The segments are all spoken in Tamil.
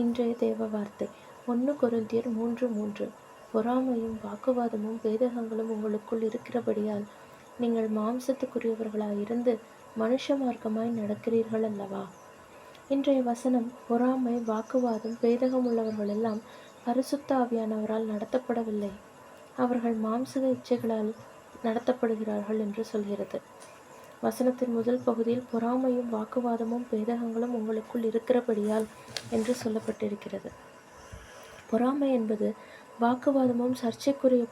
இன்றைய தேவ வார்த்தை 1 கொரிந்தியர் 3:3. பொறாமையும் வாக்குவாதமும் பேதகங்களும் உங்களுக்குள் இருக்கிறபடியால் நீங்கள் மாம்சத்துக்குரியவர்களாயிருந்து மனுஷ மார்க்கமாய் நடக்கிறீர்கள் அல்லவா? இன்றைய வசனம் பொறாமை, வாக்குவாதம், பேதகம் உள்ளவர்களெல்லாம் பரிசுத்த ஆவியானவரால் நடத்தப்படவில்லை, அவர்கள் மாம்சக இச்சைகளால் நடத்தப்படுகிறார்கள் என்று சொல்கிறது. வசனத்தின் முதல் பகுதியில் பொறாமையும் வாக்குவாதமும் பேதகங்களும் உங்களுக்குள் இருக்கிறபடியால் என்று சொல்லப்பட்டிருக்கிறது. பொறாமை என்பது வாக்குவாதமும் சர்ச்சைக்குரிய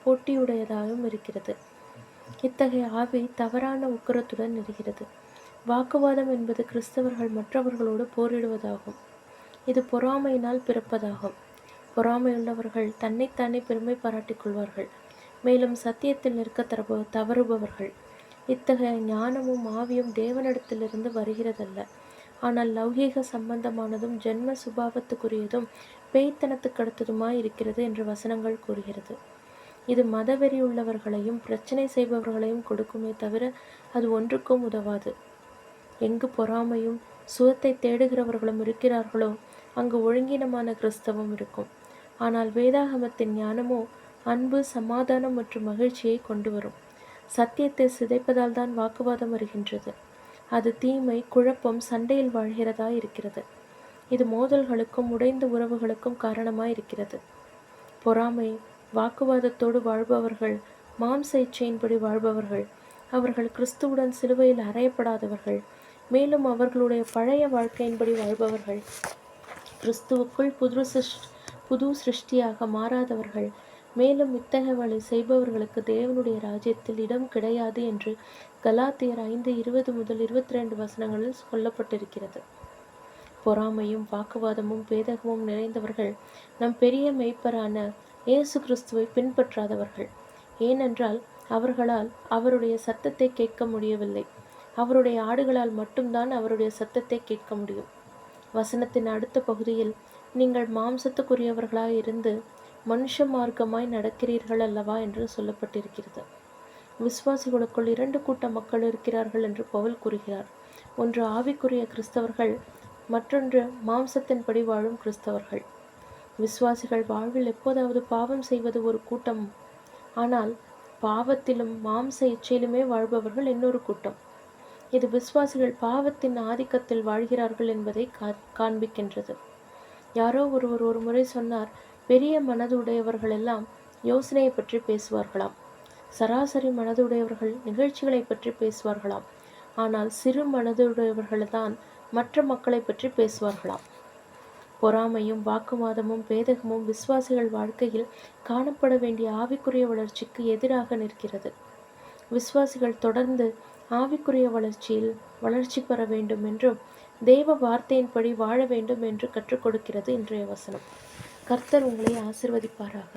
போட்டியுடையதாகவும் இருக்கிறது. இத்தகைய ஆவி தவறான உக்கிரத்துடன் இருக்கிறது. வாக்குவாதம் என்பது கிறிஸ்தவர்கள் மற்றவர்களோடு போரிடுவதாகும். இது பொறாமையினால் பிறப்பதாகும். பொறாமையுள்ளவர்கள் தன்னைத்தானே பெருமை பாராட்டிக் கொள்வார்கள், மேலும் சத்தியத்தில் நிற்க தவறுபவர்கள். இத்தகைய ஞானமும் ஆவியும் தேவனிடத்திலிருந்து வருகிறதல்ல, ஆனால் லௌகீக சம்பந்தமானதும் ஜென்ம சுபாவத்துக்குரியதும் பேய்த்தனத்துக்கடுத்ததுமாய் இருக்கிறது என்று வசனங்கள் கூறுகிறது. இது மதவெறியுள்ளவர்களையும் பிரச்சனை செய்பவர்களையும் கொடுக்குமே தவிர அது ஒன்றுக்கும் உதவாது. எங்கு பொறாமையும் சுகத்தை தேடுகிறவர்களும் இருக்கிறார்களோ அங்கு ஒழுங்கீனமான கிறிஸ்தவம் இருக்கும். ஆனால் வேதாகமத்தின் ஞானமோ அன்பு, சமாதானம் மற்றும் மகிழ்ச்சியை கொண்டு வரும். சத்தியத்தை சிதைப்பதால் தான் வாக்குவாதம் வருகின்றது. அது தீமை, குழப்பம், சண்டையில் வாழ்கிறதாய் இருக்கிறது. இது மோதல்களுக்கும் உடைந்த உறவுகளுக்கும் காரணமாய் இருக்கிறது. பொறாமை, வாக்குவாதத்தோடு வாழ்பவர்கள் மாம்ச இச்சையின்படி வாழ்பவர்கள். அவர்கள் கிறிஸ்துவுடன் சிலுவையில் அறையப்படாதவர்கள், மேலும் அவர்களுடைய பழைய வாழ்க்கையின்படி வாழ்பவர்கள். கிறிஸ்துவுக்குள் புது சிருஷ்டியாக மாறாதவர்கள். மேலும் இத்தகையவளை செய்பவர்களுக்கு தேவனுடைய ராஜ்யத்தில் இடம் கிடையாது என்று கலாத்தியர் 5:20-22 வசனங்களில் சொல்லப்பட்டிருக்கிறது. பொறாமையும் வாக்குவாதமும் பேதகமும் நிறைந்தவர்கள் நம் பெரிய மேய்ப்பரான இயேசு கிறிஸ்துவை பின்பற்றாதவர்கள். ஏனென்றால் அவர்களால் அவருடைய சத்தத்தை கேட்க முடியவில்லை. அவருடைய ஆடுகளால் மட்டும்தான் அவருடைய சத்தத்தை கேட்க முடியும். வசனத்தின் அடுத்த பகுதியில் நீங்கள் மாம்சத்துக்குரியவர்களாய் இருந்து மனுஷ மார்க்கமாய் நடக்கிறீர்கள் அல்லவா என்று சொல்லப்பட்டிருக்கிறது. விசுவாசிகளுக்குள் 2 கூட்ட மக்கள் இருக்கிறார்கள் என்று பவுல் கூறுகிறார். ஒன்று ஆவிக்குரிய கிறிஸ்தவர்கள், மற்றொன்று மாம்சத்தின்படி வாழும் கிறிஸ்தவர்கள். விசுவாசிகள் வாழ்வில் எப்போதாவது பாவம் செய்வது ஒரு கூட்டம், ஆனால் பாவத்திலும் மாம்ச இச்சையிலுமே வாழ்பவர்கள் இன்னொரு கூட்டம். இது விசுவாசிகள் பாவத்தின் ஆதிக்கத்தில் வாழ்கிறார்கள் என்பதை காண்பிக்கின்றது. யாரோ ஒருவர் ஒரு முறை சொன்னார், பெரிய மனதுடையவர்கள் எல்லாம் யோசனையை பற்றி பேசுவார்களாம், சராசரி மனதுடையவர்கள் நிகழ்ச்சிகளை பற்றி பேசுவார்களாம், ஆனால் சிறு மனதுடையவர்கள்தான் மற்ற மக்களை பற்றி பேசுவார்களாம். பொறாமையும் வாக்குவாதமும் பேதகமும் விசுவாசிகள் வாழ்க்கையில் காணப்பட வேண்டிய ஆவிக்குரிய வளர்ச்சிக்கு எதிராக நிற்கிறது. விசுவாசிகள் தொடர்ந்து ஆவிக்குரிய வளர்ச்சி பெற வேண்டும் என்றும் தேவ வார்த்தையின்படி வாழ வேண்டும் என்று கற்றுக் கொடுக்கிறது இன்றைய வசனம். கர்த்தர் உங்களை ஆசீர்வதிப்பாராக.